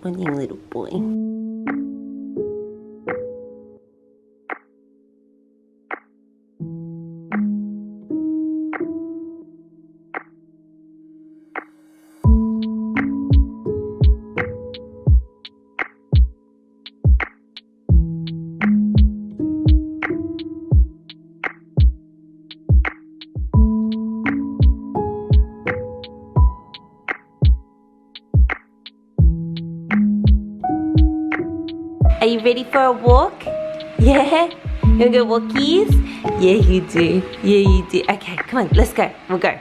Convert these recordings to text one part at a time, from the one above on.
Morning, little boy. Are you ready for a walk? Yeah? You wanna go walkies? Yeah, you do. Yeah, you do. Okay, come on, let's go. We'll go.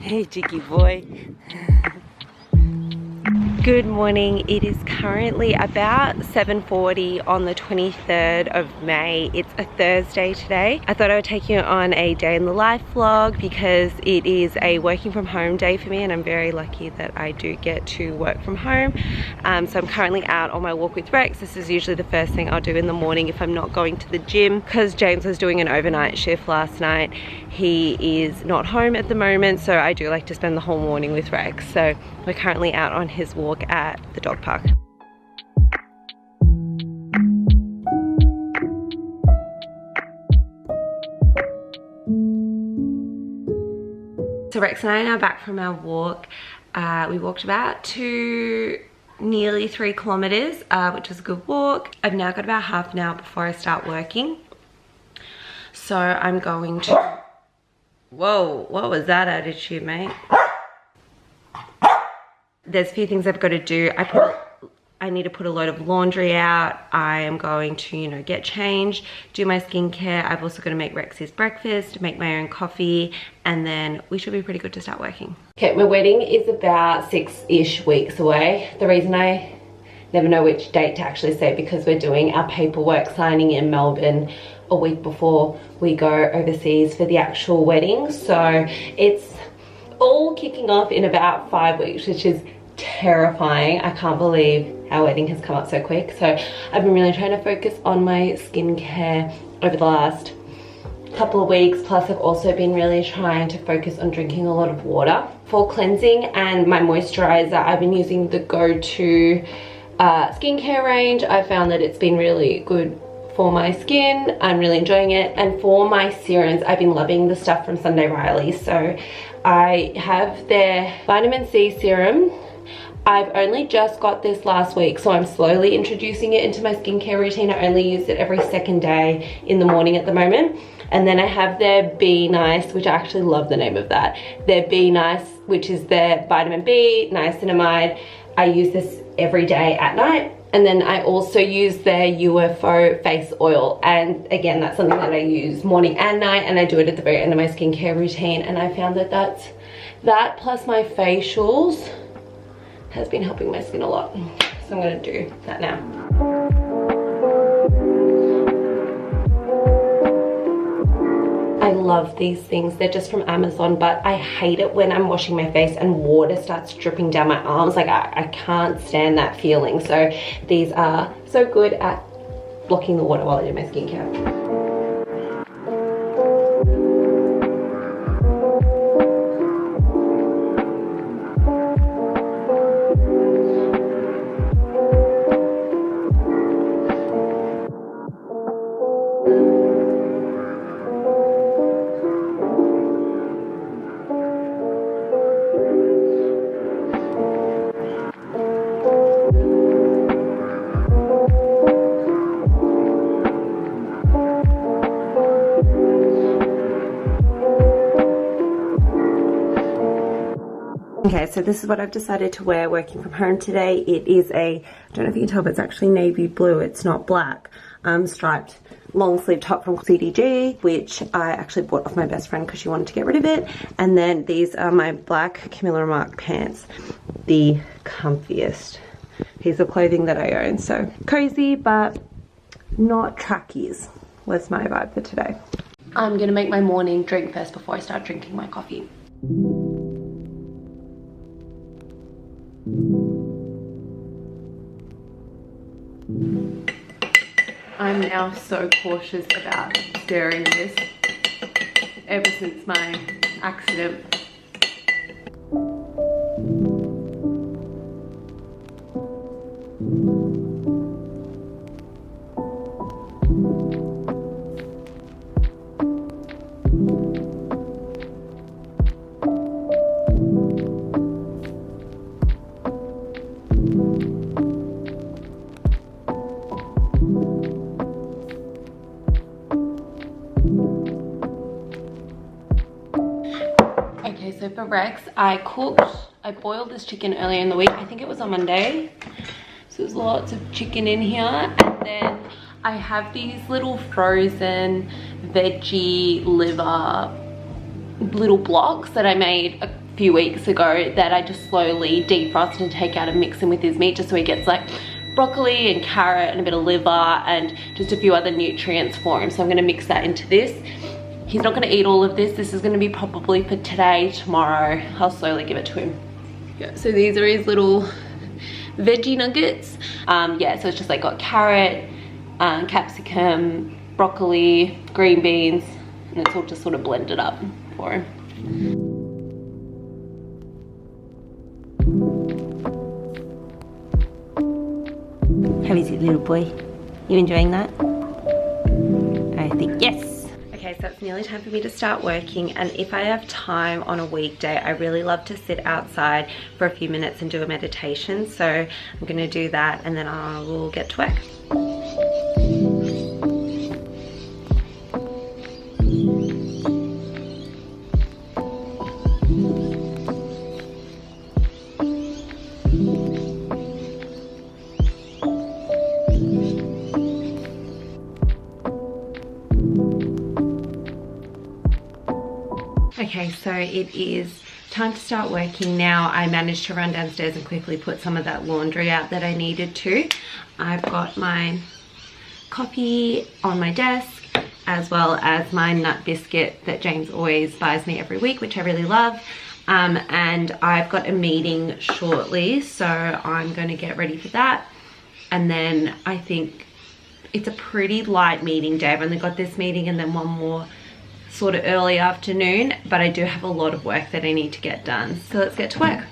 Hey, cheeky boy. Good morning. It is currently about 7:40 on the 23rd of May. It's a Thursday today. I thought I would take you on a day in the life vlog because it is a working from home day for me, and I'm very lucky that I do get to work from home. So I'm currently out on my walk with Rex. This is usually the first thing I'll do in the morning if I'm not going to the gym, because James was doing an overnight shift last night. He is not home at the moment, so I do like to spend the whole morning with Rex. So we're currently out on his walk at the dog park. So Rex and I are now back from our walk. We walked about nearly 3 kilometers, which was a good walk. I've now got about half an hour before I start working. So I'm going to... Whoa, what was that attitude, mate? There's a few things I've got to do. I need to put a load of laundry out. I am going to, you know, get changed, do my skincare. I've also got to make Rex his breakfast, make my own coffee, and then we should be pretty good to start working. Okay, my wedding is about 6-ish weeks away. The reason I never know which date to actually say, because we're doing our paperwork signing in Melbourne a week before we go overseas for the actual wedding. So it's all kicking off in about 5 weeks, which is terrifying. I can't believe our wedding has come up so quick. So I've been really trying to focus on my skincare over the last couple of weeks. Plus I've also been really trying to focus on drinking a lot of water. For cleansing and my moisturizer, I've been using the Go-To skincare range. I found that it's been really good for my skin. I'm really enjoying it. And for my serums, I've been loving the stuff from Sunday Riley. So I have their vitamin C serum. I've only just got this last week, so I'm slowly introducing it into my skincare routine. I only use it every second day in the morning at the moment. And then I have their Be Nice, which I actually love the name of that. Their Be Nice, which is their vitamin B, niacinamide. I use this every day at night. And then I also use their UFO face oil. And again, that's something that I use morning and night, and I do it at the very end of my skincare routine. And I found that that plus my facials has been helping my skin a lot. So I'm gonna do that now. I love these things. They're just from Amazon, but I hate it when I'm washing my face and water starts dripping down my arms. Like I can't stand that feeling. So these are so good at blocking the water while I do my skincare. Okay, so this is what I've decided to wear working from home today. It is I don't know if you can tell, but it's actually navy blue. It's not black. striped long sleeve top from CDG, which I actually bought off my best friend because she wanted to get rid of it. And then these are my black Camilla Remarque pants, the comfiest piece of clothing that I own. So cozy, but not trackies was my vibe for today. I'm gonna make my morning drink first before I start drinking my coffee. I'm now so cautious about stirring this ever since my accident. Okay, so for Rex, I boiled this chicken earlier in the week. I think it was on Monday. So there's lots of chicken in here. And then I have these little frozen veggie liver little blocks that I made a few weeks ago that I just slowly defrost and take out and mix in with his meat just so he gets like broccoli and carrot and a bit of liver and just a few other nutrients for him. So I'm gonna mix that into this. He's not gonna eat all of this. This is gonna be probably for today, tomorrow. I'll slowly give it to him. Yeah, so these are his little veggie nuggets. Yeah, so it's just like got carrot, capsicum, broccoli, green beans, and it's all just sort of blended up for him. How is it, little boy? You enjoying that? I think yes. Okay, so it's nearly time for me to start working, and if I have time on a weekday, I really love to sit outside for a few minutes and do a meditation. So I'm gonna do that and then I will get to work. Okay, so it is time to start working now. I managed to run downstairs and quickly put some of that laundry out that I needed to. I've got my coffee on my desk, as well as my nut biscuit that James always buys me every week, which I really love. And I've got a meeting shortly, so I'm going to get ready for that. And then I think it's a pretty light meeting day. I've only got this meeting and then one more sort of early afternoon, but I do have a lot of work that I need to get done. So let's get to work.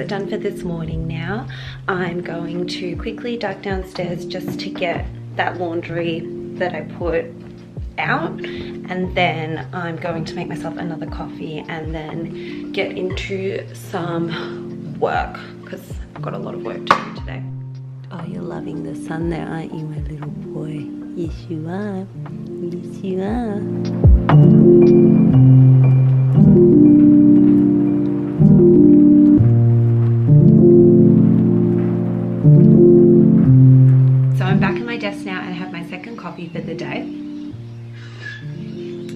Done for this morning now. I'm going to quickly duck downstairs just to get that laundry that I put out, and then I'm going to make myself another coffee and then get into some work because I've got a lot of work to do today. Oh, you're loving the sun there, aren't you, my little boy? Yes, you are. Yes, you are. Desk now and I have my second coffee for the day.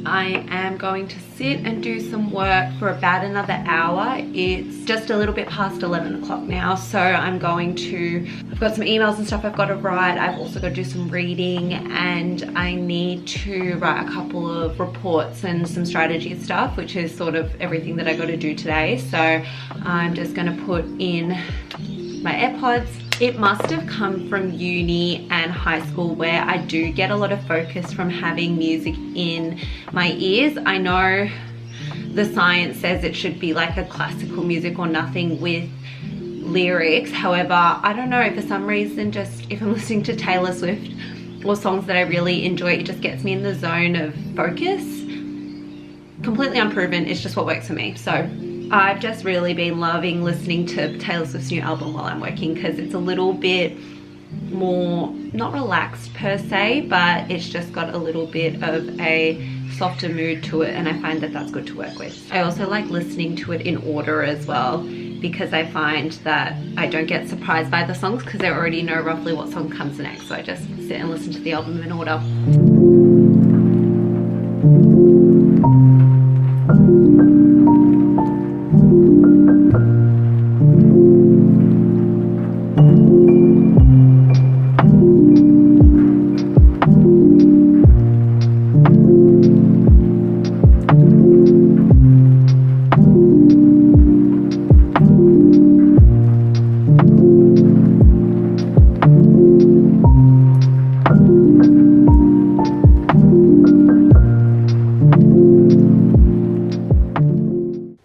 I am going to sit and do some work for about another hour. It's just a little bit past 11 o'clock now, so I've got some emails and stuff I've got to write. I've also got to do some reading, and I need to write a couple of reports and some strategy stuff, which is sort of everything that I got to do today. So I'm just going to put in my AirPods. It must have come from uni and high school, where I do get a lot of focus from having music in my ears. I know the science says it should be like a classical music or nothing with lyrics. However, I don't know, for some reason, just if I'm listening to Taylor Swift or songs that I really enjoy, it just gets me in the zone of focus. Completely unproven, it's just what works for me. So I've just really been loving listening to Taylor Swift's new album while I'm working, because it's a little bit more, not relaxed per se, but it's just got a little bit of a softer mood to it, and I find that that's good to work with. I also like listening to it in order as well, because I find that I don't get surprised by the songs because I already know roughly what song comes next. So I just sit and listen to the album in order.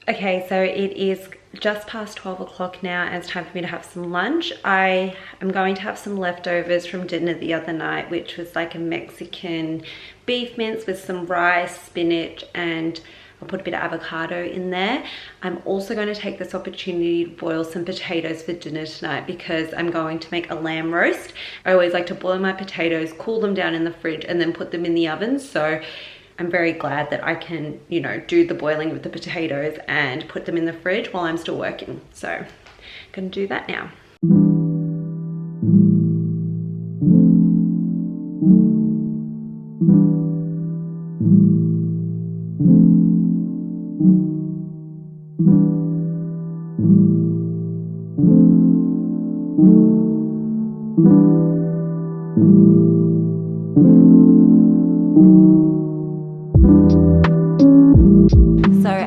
Okay, so it is just past 12 o'clock now and it's time for me to have some lunch. I am going to have some leftovers from dinner the other night, which was like a Mexican beef mince with some rice, spinach, and I'll put a bit of avocado in there. I'm also going to take this opportunity to boil some potatoes for dinner tonight because I'm going to make a lamb roast. I always like to boil my potatoes, cool them down in the fridge, and then put them in the oven. So I'm very glad that I can, you know, do the boiling with the potatoes and put them in the fridge while I'm still working. So I'm gonna do that now.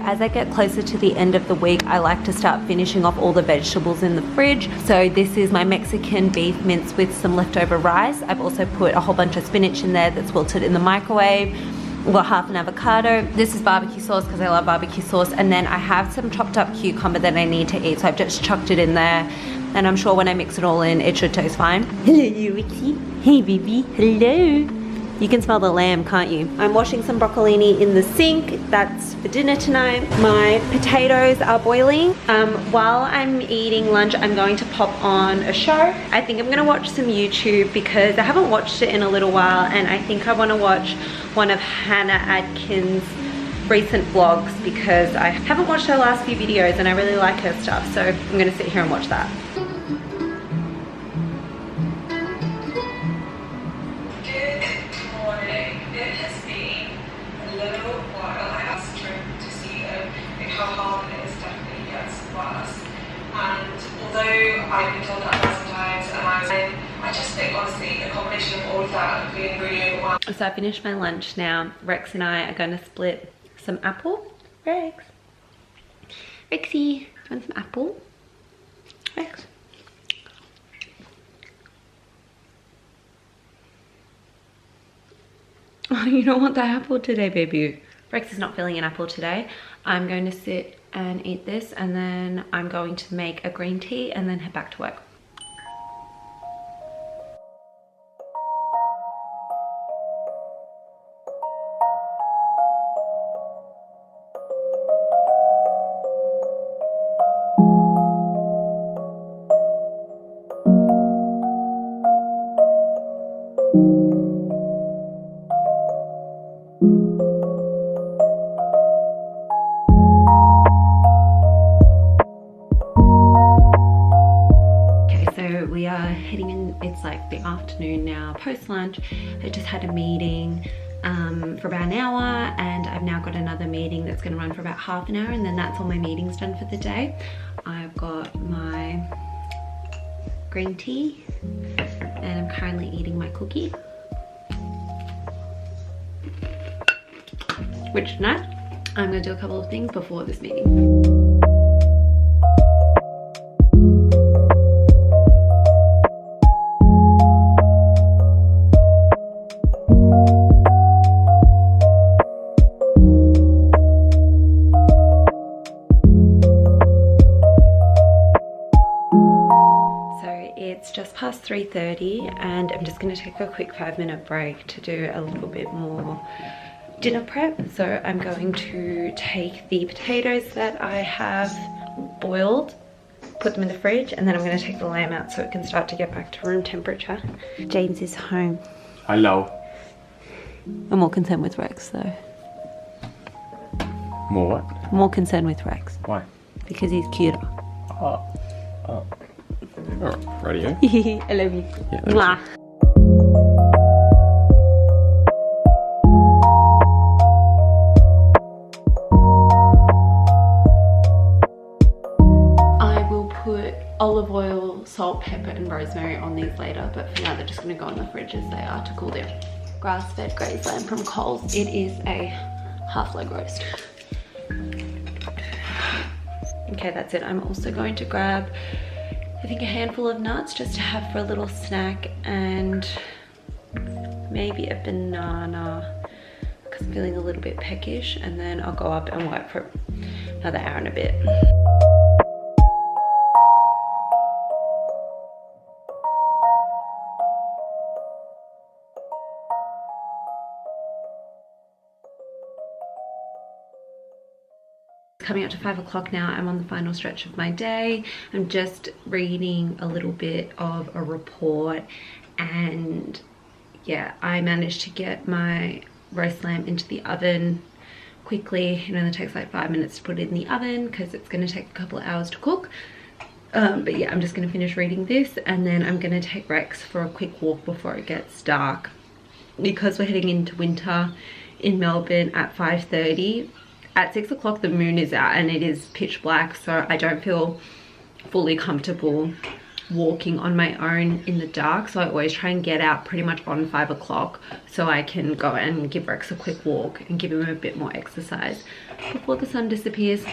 As I get closer to the end of the week, I like to start finishing off all the vegetables in the fridge. So this is my Mexican beef mince with some leftover rice. I've also put a whole bunch of spinach in there that's wilted in the microwave. We've got half an avocado. This is barbecue sauce because I love barbecue sauce. And then I have some chopped up cucumber that I need to eat. So I've just chucked it in there. And I'm sure when I mix it all in, it should taste fine. Hello, Wixie. Hey, baby. Hello. You can smell the lamb, can't you? I'm washing some broccolini in the sink. That's for dinner tonight. My potatoes are boiling. While I'm eating lunch, I'm going to pop on a show. I think I'm gonna watch some YouTube because I haven't watched it in a little while, and I think I wanna watch one of Hannah Adkins' recent vlogs because I haven't watched her last few videos and I really like her stuff. So I'm gonna sit here and watch that. I've been told that 1,000 times, and I just think honestly the combination of all of that and being really overwhelmed. So I finished my lunch now. Rex and I are going to split some apple. Rex. Rexy, do you want some apple? Rex. Oh, you don't want that apple today, baby. Rex is not feeling an apple today. I'm going to sit and eat this, and then I'm going to make a green tea and then head back to work. We are heading in, it's like the afternoon now, post lunch. I just had a meeting for about an hour, and I've now got another meeting that's going to run for about half an hour, and then that's all my meetings done for the day. I've got my green tea and I'm currently eating my cookie, which tonight I'm going to do a couple of things before this meeting. past 3:30 and I'm just gonna take a quick 5-minute break to do a little bit more dinner prep. So I'm going to take the potatoes that I have boiled, put them in the fridge, and then I'm going to take the lamb out so it can start to get back to room temperature. James is home. Hello. I'm more concerned with Rex though. More what? More concerned with Rex. Why? Because he's cuter. Oh. Alright, radio. I love you. Yeah, Mwah. Olive oil, salt, pepper and rosemary on these later, but for now they're just going to go in the fridge as they are to cool down. Grass-fed grazed lamb from Coles. It is a half leg roast. Okay, that's it. I'm also going to grab, I think, a handful of nuts just to have for a little snack, and maybe a banana because I'm feeling a little bit peckish, and then I'll go up and work for another hour and a bit. Coming up to 5 o'clock now. I'm on the final stretch of my day. I'm just reading a little bit of a report, and yeah, I managed to get my roast lamb into the oven quickly. It only takes like 5 minutes to put it in the oven because it's going to take a couple of hours to cook. But yeah, I'm just going to finish reading this and then I'm going to take Rex for a quick walk before it gets dark, because we're heading into winter in Melbourne at 5:30. At 6 o'clock the moon is out and it is pitch black, so I don't feel fully comfortable walking on my own in the dark. So I always try and get out pretty much on 5 o'clock so I can go and give Rex a quick walk and give him a bit more exercise before the sun disappears.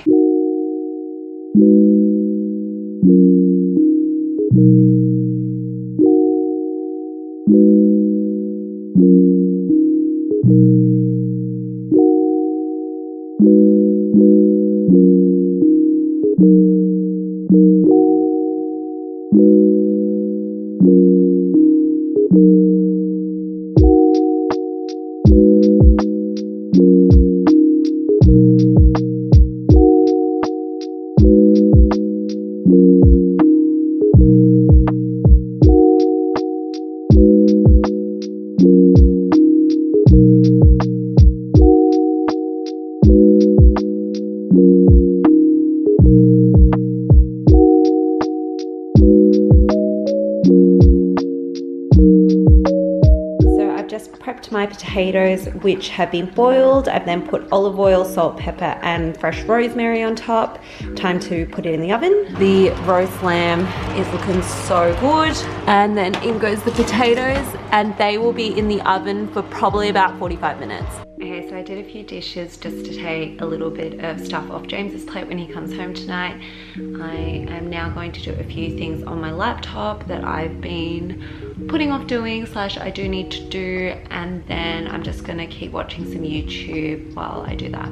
Prepped my potatoes, which have been boiled. I've then put olive oil, salt, pepper and fresh rosemary on top. Time to put it in the oven. The roast lamb is looking so good, and then in goes the potatoes, and they will be in the oven for probably about 45 minutes. Okay, so I did a few dishes just to take a little bit of stuff off James's plate when he comes home tonight. I am now going to do a few things on my laptop that I've been putting off doing / I do need to do, and then I'm just gonna keep watching some YouTube while I do that.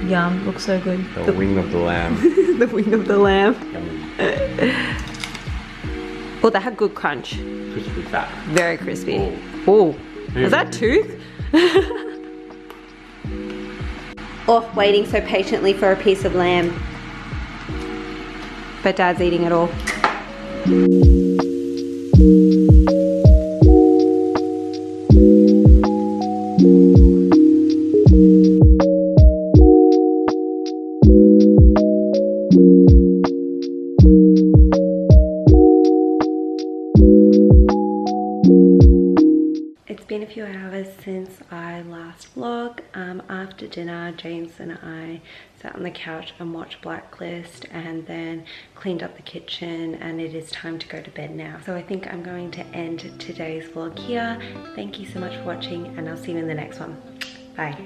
Yum, looks so good. The wing of the lamb. The wing of the lamb. Yummy. Oh, that had good crunch. Crispy fat. Very crispy. Oh, is that tooth? Oh, waiting so patiently for a piece of lamb. But Dad's eating it all. It's been a few hours since I last vlogged. After dinner, James and I sat on the couch and watched Blacklist and then cleaned up the kitchen, and it is time to go to bed now. So I think I'm going to end today's vlog here. Thank you so much for watching, and I'll see you in the next one. Bye.